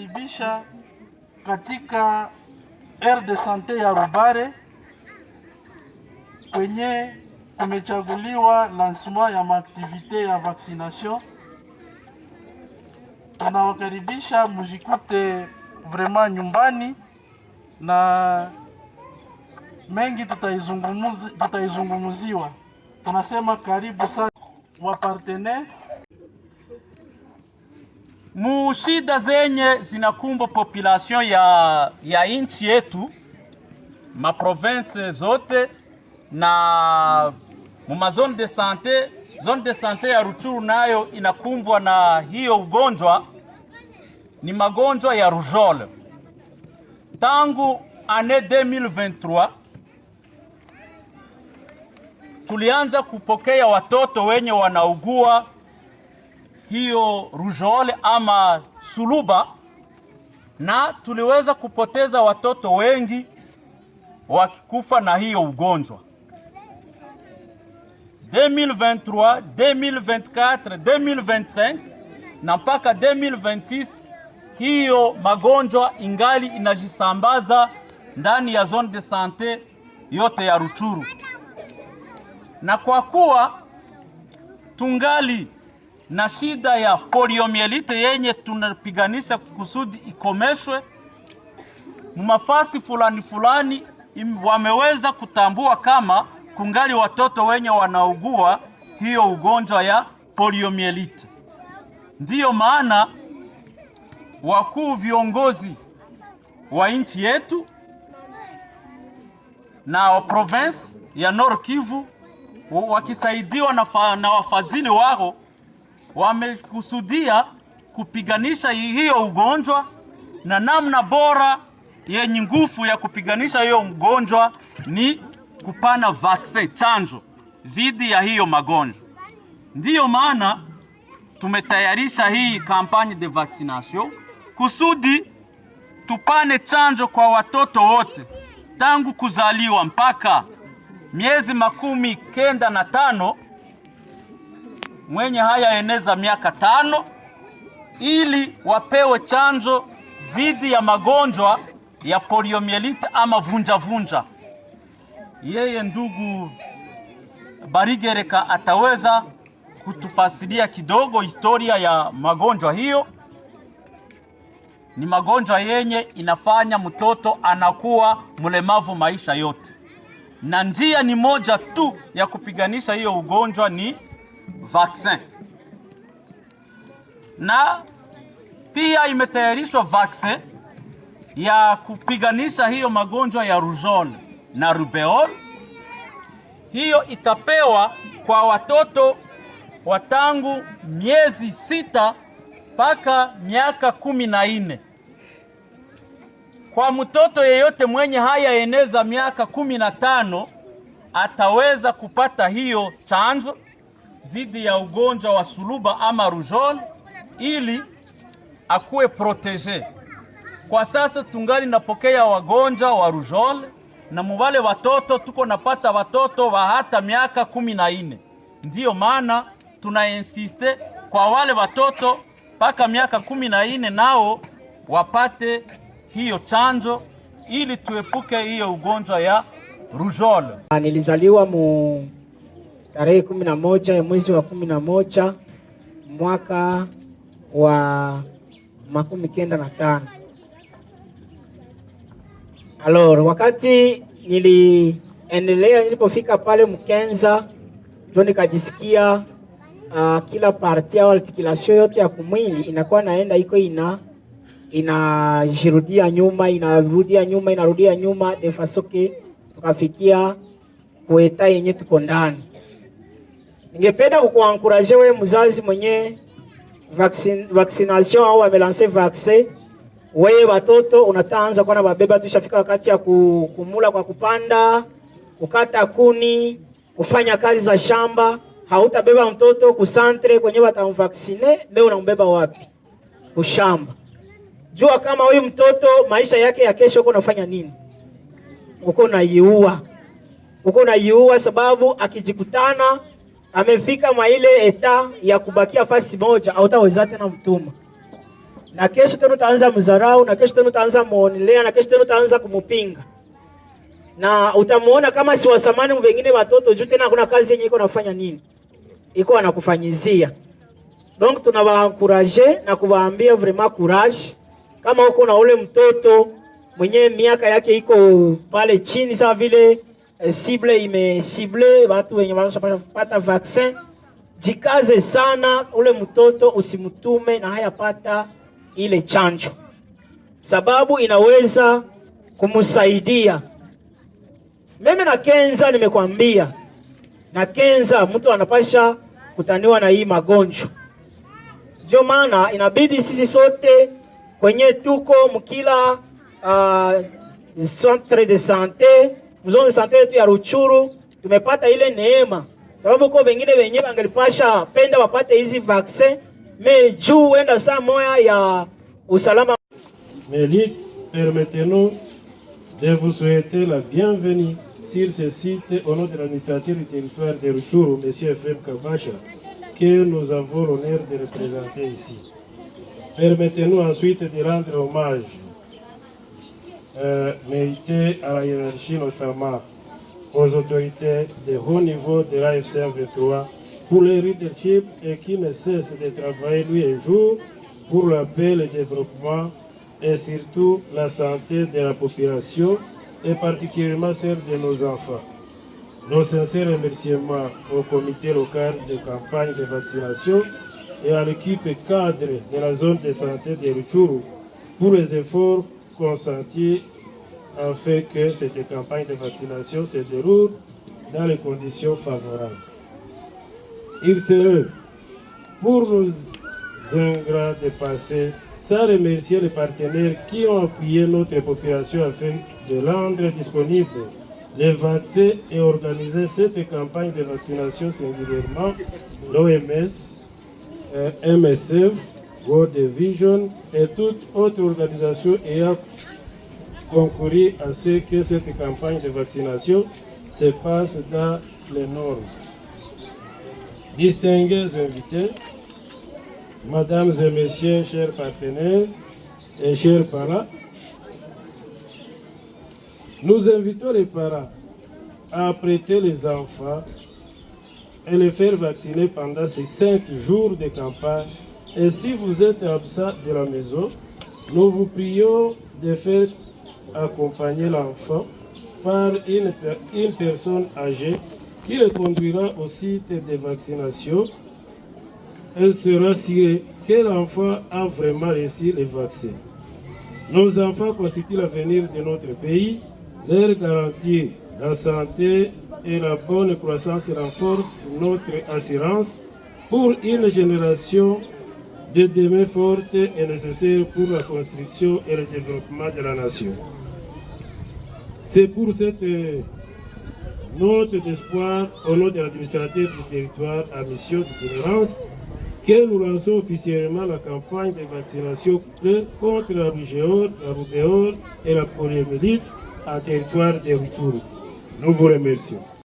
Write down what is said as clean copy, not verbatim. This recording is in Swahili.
tunawakaribisha katika aire de sante ya Rubare kwenye kumechaguliwa lancement ya maaktivite ya vaccination. Tunawakaribisha mujikute vraiment nyumbani na mengi tutaizungumuziwa. Tunasema karibu sana wa partenaire. Mushida zenye zinakumba population ya inchi yetu, maprovince zote na muma zone de sante ya Rutshuru nayo inakumbwa na hiyo ugonjwa, ni magonjwa ya rougeole. Tangu ane 2023 tulianza kupokea watoto wenye wanaugua hiyo rougeole ama suluba, na tuliweza kupoteza watoto wengi wakikufa na hiyo ugonjwa. 2023, 2024, 2025 na mpaka 2026 hiyo magonjwa ingali inajisambaza ndani ya zone de sante yote ya Rutshuru. Na kwa kuwa tungali na shida ya poliomyelite yenye tunapiganisha kusudi ikomeshwe, mumafasi fulani wameweza kutambua kama kungali watoto wenye wanaugua hiyo ugonjwa ya poliomyelite. Ndiyo maana wakuu viongozi wa nchi yetu na wa province ya Nord Kivu wakisaidiwa na wafadhili wao wamekusudia kupiganisha hiyo ugonjwa, na namna bora yenye nguvu ya kupiganisha hiyo ugonjwa ni kupana vaccine, chanjo zidi ya hiyo magonjwa. Ndiyo maana tumetayarisha hii kampanye de vaccination kusudi tupane chanjo kwa watoto wote tangu kuzaliwa mpaka miezi 95 mwenye haya eneza miaka 5, ili wapewe chanjo zidi ya magonjwa ya poliomyelite ama vunja. Yeye ndugu Barigereka ataweza kutufasilia kidogo historia ya magonjwa hiyo. Ni magonjwa yenye inafanya mtoto anakuwa mlemavu maisha yote, na njia ni moja tu ya kupiganisha hiyo ugonjwa ni vaccine. Na pia imetayarishwa vaccine ya kupiganisha hiyo magonjwa ya rougeole na rubeole. Hiyo itapewa kwa watoto watangu miezi 6 mpaka miaka 14. Kwa mtoto yeyote mwenye haya eneza miaka 15 ataweza kupata hiyo chanjo zidi ya ugonjwa wa suluba ama rougeole ili akuwe protege. Kwa sasa tungali napokea wagonjwa wa rougeole, na mubale watoto tuko napata watoto wa hata miaka 14. Ndiyo maana tunainsiste kwa wale watoto mpaka miaka 14 nao wapate hiyo chanjo ili tuepuke hiyo ugonjwa ya rougeole. Nilizaliwa tarehe 11 ya mwezi wa 11 mwaka wa 1995. Wakati nilipofika pale Mkenza ndio nikajisikia kila parti au articulation yote ya kumwili inakuwa naenda iko inajirudia nyuma, inarudia nyuma de façon que tukafikia kueta yenye tuko ndani. Ningependa kukuankuraje wewe mzazi mwenye vaccination au amelancer vaccin, wewe watoto unataanza kwa na babeba, tushafika wakati ya kumula kwa kupanda, kukata kuni, kufanya kazi za shamba. Hautabeba mtoto kusantre kwenye watamvaccine, leo unambeba wapi? Kushamba. Jua kama huyu mtoto maisha yake ya kesho uko unafanya nini? Uko unaiua sababu akijikutana amefika mwa ile eta ya kubakia fasi moja, hautaweza tena mtuma. na kesho tena utaanza mzarau, na kesho tena utaanza muonelea, na kesho tena utaanza kumupinga, na utamuona kama si wasamani wengine watoto juu tena kuna kazi yenye iko nafanya nini, iko anakufanyizia. Donc tunawaencourager na kuwaambia vraiment courage. Kama uko na ule mtoto mwenye miaka yake iko pale chini, sawa vile cible imecible watu wenye wanapata vaccin, jikaze sana, ule mtoto usimtume na hayapata ile chanjo, sababu inaweza kumsaidia. Mimi na Kenza nimekwambia, na Kenza mtu anapasha kutaniwa na hii magonjwa. Ndio maana inabidi sisi sote kwenye tuko mkila centre de santé, mzone de santé yetu ya Ruchuru, tumepata ile neema, sababu kwa wengine wenyewe wangelipasha penda wapate hizi vaccin, mais juu wenda saa moya ya usalama. Mélit, permettez-nous de vous souhaiter la bienvenue sur ce site au nom de l'administrateur du territoire de Ruchuru, M. Ephraim Kabacha, que nous avons l'honneur de représenter ici. Permettez-nous ensuite de rendre hommage mérité à la hiérarchie, notamment aux autorités de haut niveau de l'AFC 23 pour le leadership et qui ne cesse de travailler nuit et jour pour la paix, le développement et surtout la santé de la population et particulièrement celle de nos enfants. Nos sincères remerciements au comité local de campagne de vaccination et à l'équipe cadre de la zone de santé de Ruchuru pour les efforts consentis afin que cette campagne de vaccination se déroule dans les conditions favorables. Il serait pour nous ingrats de passer sans remercier les partenaires qui ont appuyé notre population afin de rendre disponible les vaccins et organiser cette campagne de vaccination, singulièrement l'OMS, MSF, World Vision et toute autre organisation ayant concouru à ce que cette campagne de vaccination se passe dans les normes. Distingués invités, Mesdames et Messieurs, chers partenaires et chers parents, nous invitons les parents à apprêter les enfants et les faire vacciner pendant ces 5 jours de campagne. Et si vous êtes absent de la maison, nous vous prions de faire accompagner l'enfant par une personne âgée qui le conduira au site de vaccination. Elle sera assurée que l'enfant a vraiment reçu les vaccins. Nos enfants constituent l'avenir de notre pays. Leur garantir la santé et la bonne croissance renforcent notre assurance pour une génération de demain forte et nécessaire pour la construction et le développement de la nation. C'est pour cette note d'espoir au nom de l'administrateur du territoire à mission d'itinérance que nous lançons officiellement la campagne de vaccination contre la rubéole et la poliomyélite en territoire de Ruchuru. Nous vous remercions.